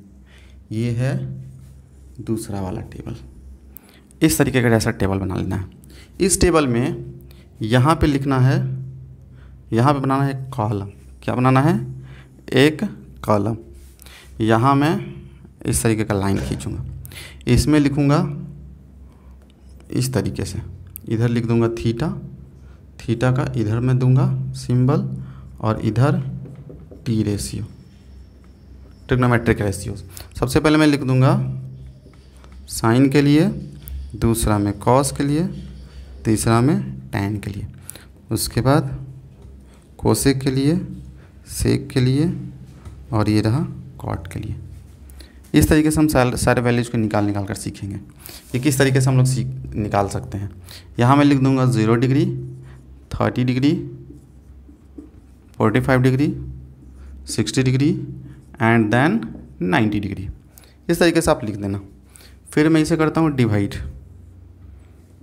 ये है दूसरा वाला टेबल। इस तरीके का जैसा टेबल बना लेना है। इस टेबल में यहाँ पे लिखना है, यहाँ पे बनाना है एक कॉलम, क्या बनाना है, एक कॉलम। यहाँ मैं इस तरीके का लाइन खींचूँगा, इसमें लिखूँगा इस तरीके से, इधर लिख दूँगा थीटा, थीटा का इधर मैं दूँगा सिंबल और इधर टी रेशियो, ट्रिग्नोमेट्रिक रेशियो। सबसे पहले मैं लिख दूँगा साइन के लिए, दूसरा में कॉस के लिए, तीसरा में टैन के लिए, उसके बाद कोसेक के लिए, सेक के लिए, और ये रहा कॉट के लिए। इस तरीके से हम सारे वैल्यूज़ को निकाल कर सीखेंगे कि किस तरीके से हम लोग निकाल सकते हैं। यहाँ मैं लिख दूँगा 0 degree, 30 degree, 45 degree, 60 degree and then 90 degree. इस तरीके से आप लिख देना। फिर मैं इसे करता हूँ डिवाइड,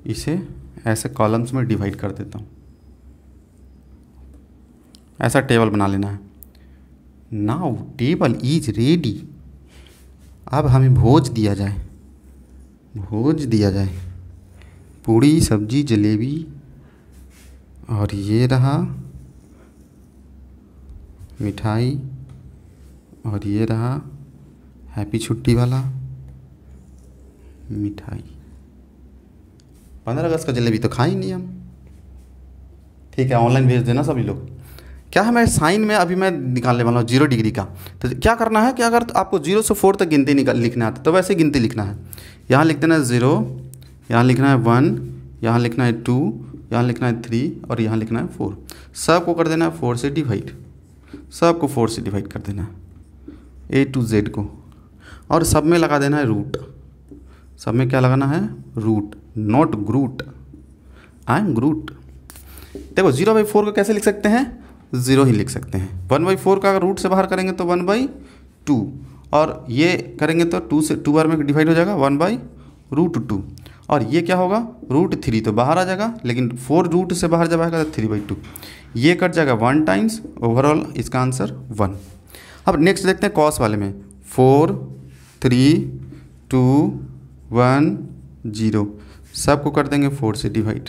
इसे ऐसे कॉलम्स में डिवाइड कर देता हूँ, ऐसा टेबल बना लेना है। Now table is ready. अब हमें भोज दिया जाए, भोज दिया जाए, पूड़ी सब्जी जलेबी, और ये रहा मिठाई, और ये रहा हैप्पी छुट्टी वाला मिठाई। 15 अगस्त का जलेबी तो खाई नहीं हम, ठीक है, ऑनलाइन भेज देना सभी लोग। क्या है, मैं साइन में अभी मैं निकालने वाला हूँ 0 डिग्री का। तो क्या करना है कि अगर आपको 0 से 4 तक गिनती लिखना आता तो वैसे गिनती लिखना है। यहाँ लिख देना है 0, यहाँ लिखना है 1, यहाँ लिखना है 2, यहाँ लिखना है 3 और यहाँ लिखना है 4। सबको कर देना है 4 से डिवाइड, सबको 4 से डिवाइड कर देना है A to Z को, और सब में लगा देना है रूट। सब में क्या लगाना है, root, not Groot, I am Groot. देखो 0/4 को कैसे लिख सकते हैं, 0 ही लिख सकते हैं। 1/4 का अगर रूट से बाहर करेंगे तो 1/2, और ये करेंगे तो 2 से 2 बार में डिवाइड हो जाएगा 1/√2, और ये क्या होगा √3 तो बाहर आ जाएगा, लेकिन 4 रूट से बाहर जब आएगा तो 3/2, ये कट जाएगा 1 टाइम्स, ओवरऑल इसका आंसर 1। अब नेक्स्ट देखते हैं कॉस वाले में, 4 3 2 1 0, सबको कर देंगे 4 से डिवाइड,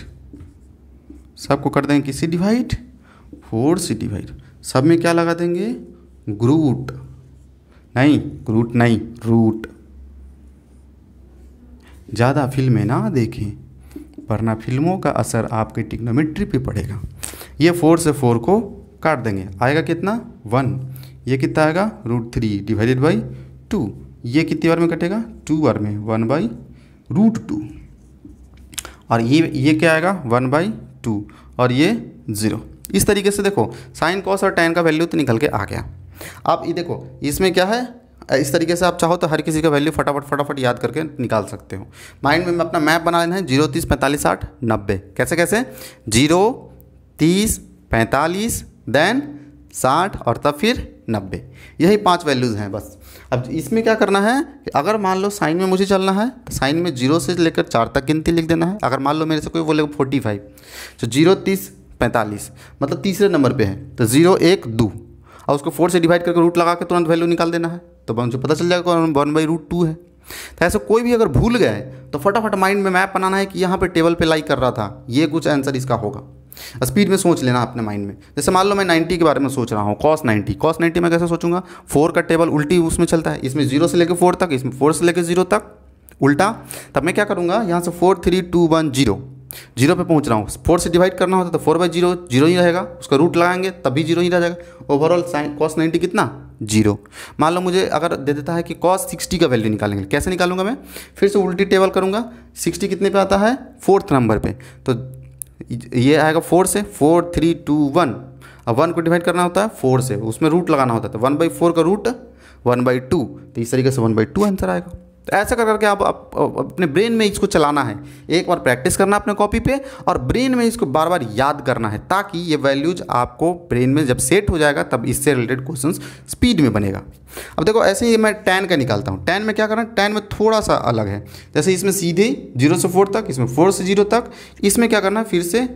सबको कर देंगे किसी डिवाइड, 4 से डिवाइड। सब में क्या लगा देंगे, ग्रूट, नहीं ग्रूट नहीं, रूट। ज़्यादा फिल्में ना देखें वरना फिल्मों का असर आपके ट्रिग्नोमेट्री पे पड़ेगा। ये 4 से 4 को काट देंगे, आएगा कितना 1, ये कितना आएगा √3 डिवाइडेड बाई 2, ये कितनी बार में कटेगा 2 बार में 1/√2, और ये क्या आएगा 1/2, और ये 0। इस तरीके से देखो साइन कॉस और टैन का वैल्यू तो निकल के आ गया। अब ये देखो इसमें क्या है, इस तरीके से आप चाहो तो हर किसी का वैल्यू फटाफट याद करके निकाल सकते हो। माइंड में अपना मैप बना लेना है 0 30 45 60 90। कैसे कैसे, 0 30 45 देन 60 और तब फिर 90। यही 5 वैल्यूज़ हैं बस। अब इसमें क्या करना है कि अगर मान लो साइन में मुझे चलना है तो साइन में 0 से लेकर 4 तक गिनती लिख देना है। अगर मान लो मेरे से कोई बोलेगा 45, तो 0 30 45 मतलब तीसरे नंबर पे है, तो 0 1 2 और उसको 4 से डिवाइड करके रूट लगा के तुरंत वैल्यू निकाल देना है, तो मुझे पता चल जाएगा 1/√2 है। तो ऐसे कोई भी अगर भूल गए तो फटाफट माइंड में मैप बनाना है कि यहाँ पे टेबल पे लाइक कर रहा था, ये कुछ आंसर इसका होगा। स्पीड में सोच लेना अपने माइंड में। जैसे मान लो मैं 90 के बारे में सोच रहा हूँ, cos 90 मैं कैसे सोचूंगा, 4 का टेबल उल्टी उसमें चलता है, इसमें 0 से लेकर 4 तक, इसमें 4 से लेकर 0 तक उल्टा। तब मैं क्या करूँगा, यहाँ से 4 3 2 1 0 पे पहुँच रहा हूँ, 4 से डिवाइड करना होता तो 4/0 0 ही रहेगा, उसका रूट लगाएंगे तब भी 0 ही रह जाएगा। ओवरऑल साइन cos 90 कितना 0। मान लो मुझे अगर दे देता है कि cos 60 का वैल्यू निकालेंगे, कैसे निकालूंगा मैं, फिर से उल्टी टेबल करूँगा। 60 कितने पे आता है, 4th नंबर पे, तो ये आएगा 4 से, 4 3 2 1। अब 1 को डिवाइड करना होता है 4 से, उसमें रूट लगाना होता है, तो 1/4 का रूट 1/2, तो इस तरीके से 1/2 आंसर आएगा। तो ऐसा कर करके आप अपने ब्रेन में इसको चलाना है, एक बार प्रैक्टिस करना अपने कॉपी पे और ब्रेन में इसको बार बार याद करना है, ताकि ये वैल्यूज आपको ब्रेन में जब सेट हो जाएगा तब इससे रिलेटेड क्वेश्चंस स्पीड में बनेगा। अब देखो ऐसे ही मैं tan का निकालता हूँ। tan में क्या करना है, tan में थोड़ा सा अलग है। जैसे इसमें सीधे 0 से 4 तक, इसमें 4 से 0 तक, इसमें क्या करना है, फिर से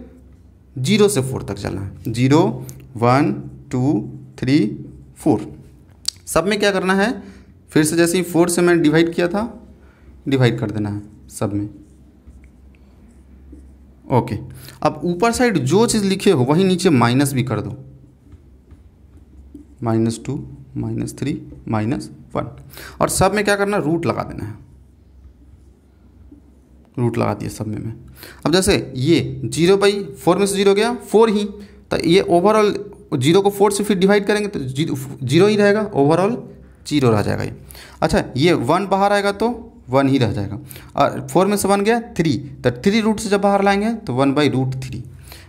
0 से 4 तक चलना है। 0 1 2 3 4 सब में क्या करना है, फिर से जैसे ही 4 से मैंने डिवाइड किया था, डिवाइड कर देना है सब में। ओके, अब ऊपर साइड जो चीज़ लिखे हो वही नीचे माइनस भी कर दो, -2 -3 -1, और सब में क्या करना, रूट लगा देना है। रूट लगा दिया सब में मैं। अब जैसे ये 0/4 में से 0 गया 4 ही, तो ये ओवरऑल 0 को 4 से फिर डिवाइड करेंगे तो 0 ही रहेगा, ओवरऑल 0 रह जाएगा ये। अच्छा, ये 1 बाहर आएगा तो 1 ही रह जाएगा, और 4 में से 1 गया 3, तो 3 रूट से जब बाहर लाएंगे तो 1/√3।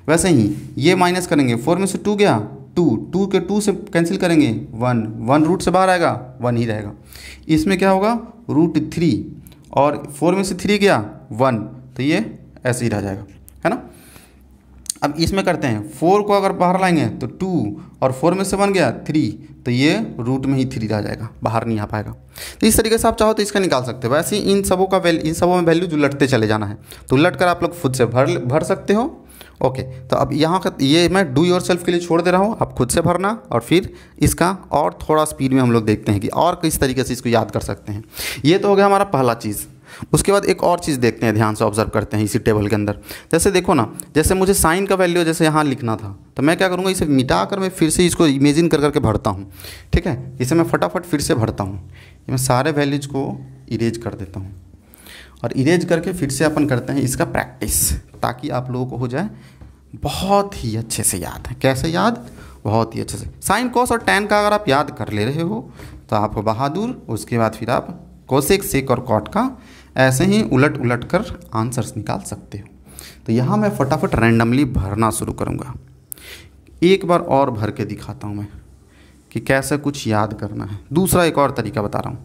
वैसे ही ये माइनस करेंगे, 4 में से 2 गया 2 के 2 से कैंसिल करेंगे 1 रूट से बाहर आएगा 1 ही रहेगा। इसमें क्या होगा, √3, और 4 में से 3 गया 1, तो ये ऐसे ही रह जाएगा, है ना। अब इसमें करते हैं, 4 को अगर बाहर लाएंगे तो 2, और 4 में से 1 गया 3, तो ये रूट में ही 3 रह जाएगा, बाहर नहीं आ पाएगा। तो इस तरीके से आप चाहो तो इसका निकाल सकते हो। वैसे ही इन सबों में वैल्यू जो लटते चले जाना है, तो उलट कर आप लोग खुद से भर सकते हो। ओके, तो अब यहाँ का ये मैं डू योर सेल्फ के लिए छोड़ दे रहा हूँ, आप खुद से भरना, और फिर इसका और थोड़ा स्पीड में हम लोग देखते हैं कि और किस तरीके से इसको याद कर सकते हैं। ये तो हो गया हमारा पहला चीज़। उसके बाद एक और चीज़ देखते हैं, ध्यान से ऑब्जर्व करते हैं इसी टेबल के अंदर। जैसे देखो ना, जैसे मुझे साइन का वैल्यू जैसे यहाँ लिखना था, तो मैं क्या करूँगा, इसे मिटा कर मैं फिर से इसको इमेजिन कर करके भरता हूँ। ठीक है, इसे मैं फटाफट फिर से भरता हूँ। मैं सारे वैल्यूज को इरेज कर देता हूँ, और इरेज करके फिर से अपन करते हैं इसका प्रैक्टिस, ताकि आप लोगों को हो जाए बहुत ही अच्छे से याद है। कैसे याद, बहुत ही अच्छे से। साइन कॉस और टैन का अगर आप याद कर ले रहे हो तो आप बहादुर। उसके बाद फिर आप कोसेक सेक और कॉट का ऐसे ही उलट उलट कर आंसर्स निकाल सकते हो। तो यहाँ मैं फटाफट रैंडमली भरना शुरू करूँगा। एक बार और भर के दिखाता हूँ मैं कि कैसे कुछ याद करना है। दूसरा एक और तरीका बता रहा हूँ,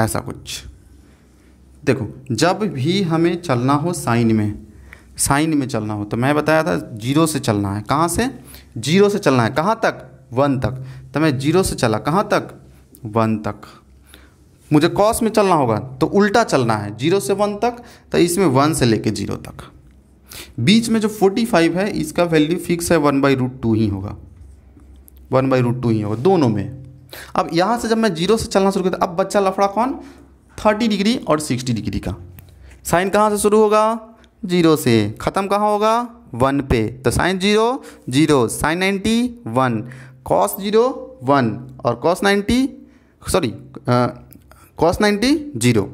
ऐसा कुछ देखो। जब भी हमें चलना हो साइन में चलना हो, तो मैं बताया था 0 से चलना है। कहाँ से, 0 से चलना है, कहाँ तक, 1 तक। तो मैं 0 से चला कहाँ तक, 1 तक। मुझे कॉस में चलना होगा तो उल्टा चलना है, 0 से 1 तक, तो इसमें 1 से लेके 0 तक। बीच में जो 45 है इसका वैल्यू फिक्स है, 1/√2 ही होगा, 1/√2 ही होगा दोनों में। अब यहाँ से जब मैं 0 से चलना शुरू करता, अब बच्चा लफड़ा कौन, 30 डिग्री और 60 डिग्री का। साइन कहाँ से शुरू होगा, 0 से, ख़त्म कहाँ होगा, 1 पे। तो साइन 0 0, साइन 90 1, कॉस 0 1, और कॉस 90 0।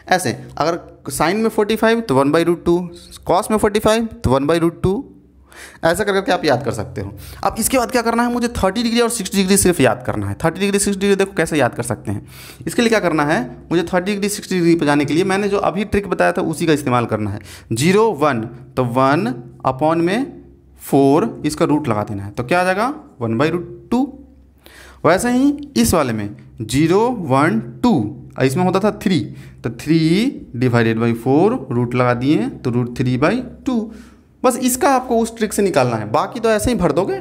ऐसे अगर साइन में 45 तो 1/√2, कॉस में 45 तो 1/√2। ऐसा करके आप याद कर सकते हो। अब इसके बाद क्या करना है, मुझे 30 डिग्री और 60 डिग्री सिर्फ याद करना है। 30 डिग्री 60 डिग्री देखो कैसे याद कर सकते हैं। इसके लिए क्या करना है, मुझे 30 डिग्री 60 डिग्री पर जाने के लिए मैंने जो अभी ट्रिक बताया था उसी का इस्तेमाल करना है। 0 1, तो 1/4 इसका रूट लगा देना है, तो क्या आ जाएगा, 1/√2। वैसे ही इस वाले में 0 1 2, इसमें होता था 3, तो 3/4 रूट लगा दिए तो √3/2। बस इसका आपको उस ट्रिक से निकालना है, बाकी तो ऐसे ही भर दोगे,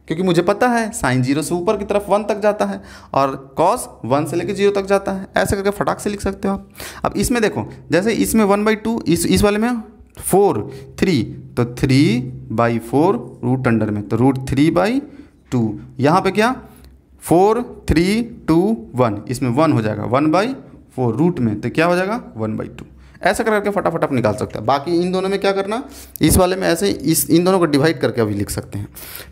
क्योंकि मुझे पता है साइन 0 से ऊपर की तरफ 1 तक जाता है और कॉस 1 से लेकर 0 तक जाता है। ऐसे करके फटाक से लिख सकते हो आप। अब इसमें देखो, जैसे इसमें 1/2, इस वाले में 4 3, तो 3/4 रूट अंडर में, तो √3/2। यहाँ पे क्या 4 3 2 1, इसमें 1 हो जाएगा 1/4 रूट में, तो क्या हो जाएगा 1/2। ऐसा करके फटाफट आप निकाल सकते हैं। बाकी इन दोनों में क्या करना, इस वाले में ऐसे इन दोनों को डिवाइड करके अभी लिख सकते हैं।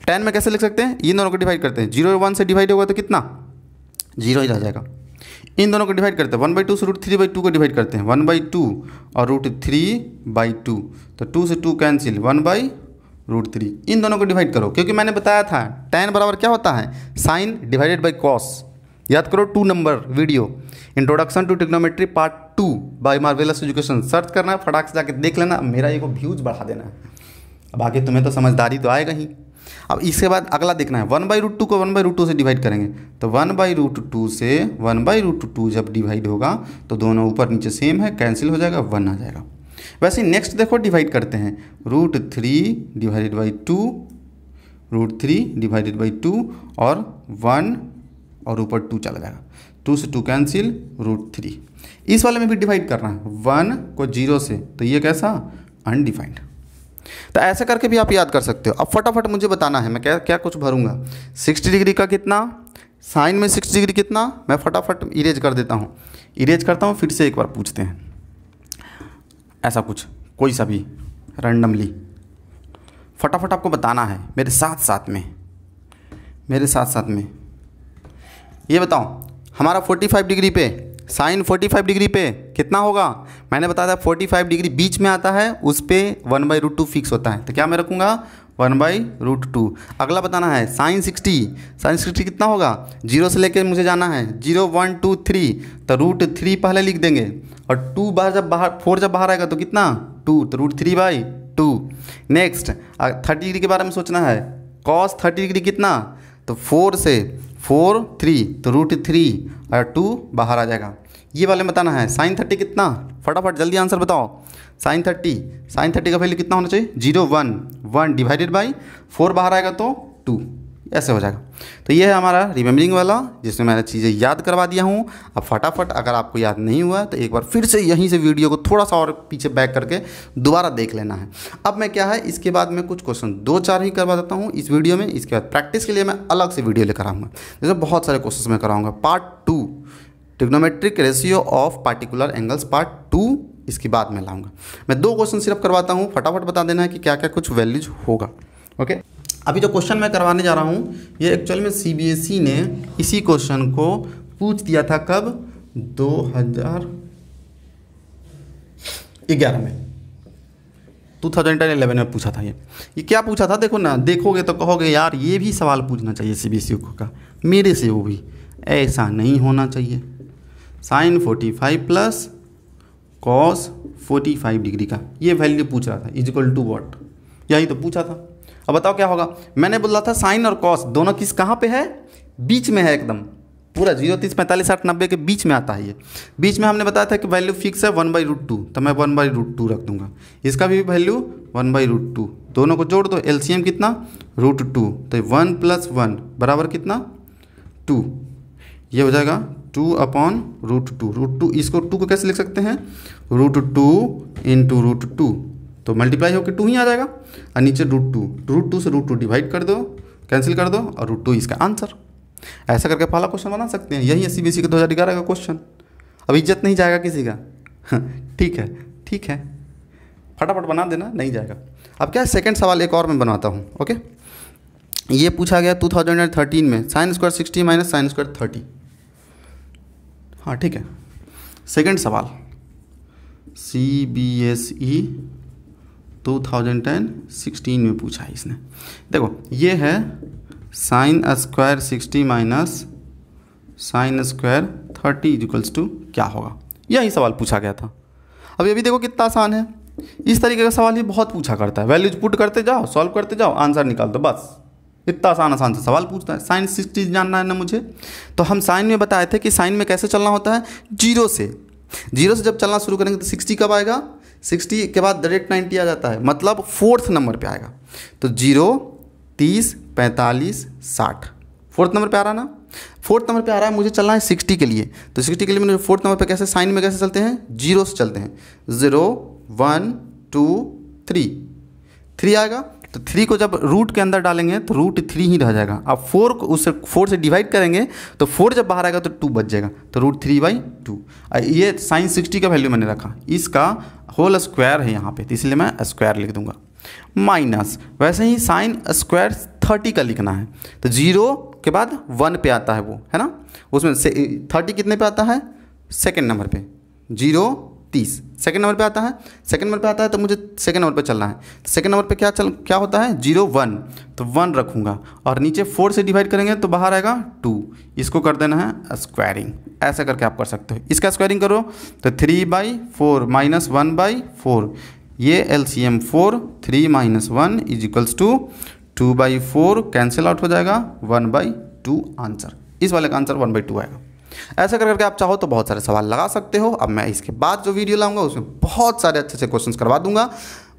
10 में कैसे लिख सकते हैं, इन दोनों को डिवाइड करते हैं, 0 1 से डिवाइड होगा तो कितना 0 ही रह जाएगा। इन दोनों को डिवाइड करते हैं, 1/2 से √3/2 को डिवाइड करते हैं, 1/2 और √3/2, तो 2 से 2 कैंसिल, 1/√3। इन दोनों को डिवाइड करो, क्योंकि मैंने बताया था tan बराबर क्या होता है, साइन डिवाइडेड बाई कॉस। याद करो 2 number video, introduction to trigonometry part 2 by marvellous education, search करना है, फटाक से जाके देख लेना, मेरा ये को व्यूज बढ़ा देना है। अब आगे तुम्हें तो समझदारी तो आएगा ही। अब इसके बाद अगला देखना है, 1/√2 को 1/√2 से डिवाइड करेंगे, तो 1/√2 से 1/√2 जब डिवाइड होगा तो दोनों ऊपर नीचे सेम है, कैंसिल हो जाएगा, 1 आ जाएगा। वैसे नेक्स्ट देखो डिवाइड करते हैं, √3 डिवाइडेड बाई 2, √3 डिवाइडेड बाई 2 और 1 और ऊपर 2 चला जाएगा, 2 से 2 कैंसिल, √3। इस वाले में भी डिवाइड करना है 1 को 0 से, तो ये कैसा अनडिफाइंड। तो ऐसे करके भी आप याद कर सकते हो। अब फटाफट मुझे बताना है मैं क्या क्या कुछ भरूंगा। 60 डिग्री का कितना, साइन में 60 डिग्री कितना, मैं फटाफट इरेज कर देता हूँ, इरेज करता हूँ, फिर से एक बार पूछते हैं ऐसा कुछ, कोई सा भी रैंडमली, फटाफट आपको बताना है मेरे साथ साथ में। ये बताओ हमारा 45 डिग्री पे, साइन 45 डिग्री पे कितना होगा, मैंने बताया था 45 डिग्री बीच में आता है, उस पर 1/√2 फिक्स होता है, तो क्या मैं रखूँगा 1/√2। अगला बताना है साइन 60 कितना होगा, 0 से लेकर मुझे जाना है 0 1 2 3, तो √3 पहले लिख देंगे, और 2 4 जब बाहर आएगा तो कितना 2, तो √3/2। नेक्स्ट 30 डिग्री के बारे में सोचना है, कॉस 30 डिग्री कितना, तो 4 से 4 3, तो √3 और 2 बाहर आ जाएगा। ये वाले बताना है साइन 30 कितना, फटाफट जल्दी आंसर बताओ। साइन 30 का वैल्यू कितना होना चाहिए, 0 1 डिवाइडेड बाई 4 बाहर आएगा तो 2, ऐसे हो जाएगा। तो ये है हमारा रिमेम्बरिंग वाला, जिसमें मैंने चीज़ें याद करवा दिया हूँ। अब फटाफट अगर आपको याद नहीं हुआ तो एक बार फिर से यहीं से वीडियो को थोड़ा सा और पीछे बैक करके दोबारा देख लेना है। अब मैं क्या है, इसके बाद मैं कुछ क्वेश्चन 2-4 ही करवा देता हूँ इस वीडियो में, इसके बाद प्रैक्टिस के लिए मैं अलग से वीडियो लेकर आऊँगा, जैसे बहुत सारे क्वेश्चन मैं कराऊँगा। Part 2 trigonometric ratio of particular angles part 2 इसके बाद में लाऊंगा। मैं 2 क्वेश्चन सिर्फ करवाता हूँ, फटाफट बता देना है कि क्या क्या कुछ वैल्यूज होगा। ओके, अभी जो क्वेश्चन मैं करवाने जा रहा हूँ ये एक्चुअल में CBSE ने इसी क्वेश्चन को पूछ दिया था, कब 2011 में, 2011 में पूछा था। ये क्या पूछा था, देखो ना, देखोगे तो कहोगे यार ये भी सवाल पूछना चाहिए CBSE को का, मेरे से वो भी, ऐसा नहीं होना चाहिए। साइन 45 प्लस कॉस 45 डिग्री का ये वैल्यू पूछ रहा था, इक्वल टू व्हाट, यही तो पूछा था। अब बताओ क्या होगा, मैंने बोला था साइन और कॉस दोनों किस कहाँ पे है, बीच में है, एकदम पूरा 0 30 45 60 90 के बीच में आता है। ये बीच में हमने बताया था कि वैल्यू फिक्स है 1/√2, तो मैं 1/√2 रख दूंगा। इसका भी वैल्यू 1/√2, दोनों को जोड़ दो, LCM कितना √2, तो 1 + 1 बराबर कितना 2, ये हो जाएगा 2/√2। √2 इसको 2 को कैसे लिख सकते हैं, √2 × √2, तो मल्टीप्लाई होकर 2 ही आ जाएगा, और नीचे √2 से √2 डिवाइड कर दो, कैंसिल कर दो, और √2 इसका आंसर। ऐसा करके पहला क्वेश्चन बना सकते हैं। यही है CBSE का 2011 का क्वेश्चन। अब इज्जत नहीं जाएगा किसी का। ठीक है, फटाफट बना देना, नहीं जाएगा। अब क्या है, सेकंड सवाल एक और मैं बनाता हूँ। ओके, ये पूछा गया 2013 में, sin² 60 - sin² 30। हाँ ठीक है, सेकंड सवाल CBSE 2016 में पूछा है इसने। देखो ये है sin² 60 - sin² 30 = क्या होगा, यही सवाल पूछा गया था। अब ये भी देखो कितना आसान है, इस तरीके का सवाल ये बहुत पूछा करता है। वैल्यूज पुट करते जाओ, सॉल्व करते जाओ, आंसर निकाल दो, बस इतना आसान से सवाल पूछता है। साइन 60 जानना है ना मुझे, तो हम साइन में बताए थे कि साइन में कैसे चलना होता है, 0 से जब चलना शुरू करेंगे तो 60 कब आएगा, 60 के बाद डायरेक्ट 90 आ जाता है, मतलब 4th नंबर पे आएगा। तो 0 30, 45, 60। फोर्थ नंबर पे आ रहा ना, फोर्थ नंबर पे आ रहा है, मुझे चलना है 60 के लिए। तो 60 के लिए मैंने फोर्थ नंबर पे कैसे साइन में कैसे चलते हैं, 0 से चलते हैं। 0 1 2 3 आएगा। तो 3 को जब रूट के अंदर डालेंगे तो रूट 3 ही रह जाएगा। अब 4 को उससे 4 से डिवाइड करेंगे तो 4 जब बाहर आएगा तो 2 बच जाएगा, तो √3/2। ये साइन 60 का वैल्यू मैंने रखा, इसका होल स्क्वायर है यहाँ पे, तो इसलिए मैं स्क्वायर लिख दूंगा। माइनस वैसे ही साइन स्क्वायर 30 का लिखना है, तो 0 के बाद 1 पे आता है वो, है ना, उसमें से 30 कितने पे आता है, सेकेंड नंबर पे, 0 30 सेकेंड नंबर पे आता है, सेकेंड नंबर पे आता है, तो मुझे सेकेंड नंबर पे चलना है। सेकेंड नंबर पे क्या होता है, 0 1, तो 1 रखूँगा और नीचे 4 से डिवाइड करेंगे तो बाहर आएगा 2, इसको कर देना है स्क्वायरिंग। ऐसा करके आप कर सकते हो। इसका स्क्वायरिंग करो तो 3/4 माइनस 1/4, ये एलसीएम 4, 3 - 1 = 2/4, कैंसिल आउट हो जाएगा, 1/2 आंसर। इस वाले का आंसर 1/2 आएगा। ऐसा करके आप चाहो तो बहुत सारे सवाल लगा सकते हो। अब मैं इसके बाद जो वीडियो लाऊंगा उसमें बहुत सारे अच्छे से क्वेश्चंस करवा दूंगा,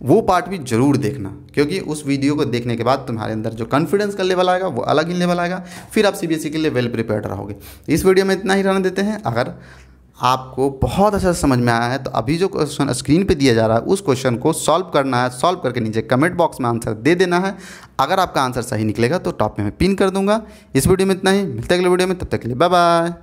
वो पार्ट भी जरूर देखना, क्योंकि उस वीडियो को देखने के बाद तुम्हारे अंदर जो कॉन्फिडेंस का लेवल आएगा वो अलग ही लेवल आएगा, फिर आप सीबीएसई के लिए वेल प्रिपेयर्ड रहोगे। इस वीडियो में इतना ही रहने देते हैं। अगर आपको बहुत अच्छा समझ में आया है तो अभी जो क्वेश्चन स्क्रीन पे दिया जा रहा है उस क्वेश्चन को सॉल्व करना है। सॉल्व करके नीचे कमेंट बॉक्स में आंसर दे देना है। अगर आपका आंसर सही निकलेगा तो टॉप में मैं पिन कर दूंगा। इस वीडियो में इतना ही, मिलते हैं अगले वीडियो में, तब तक के लिए बाय बाय।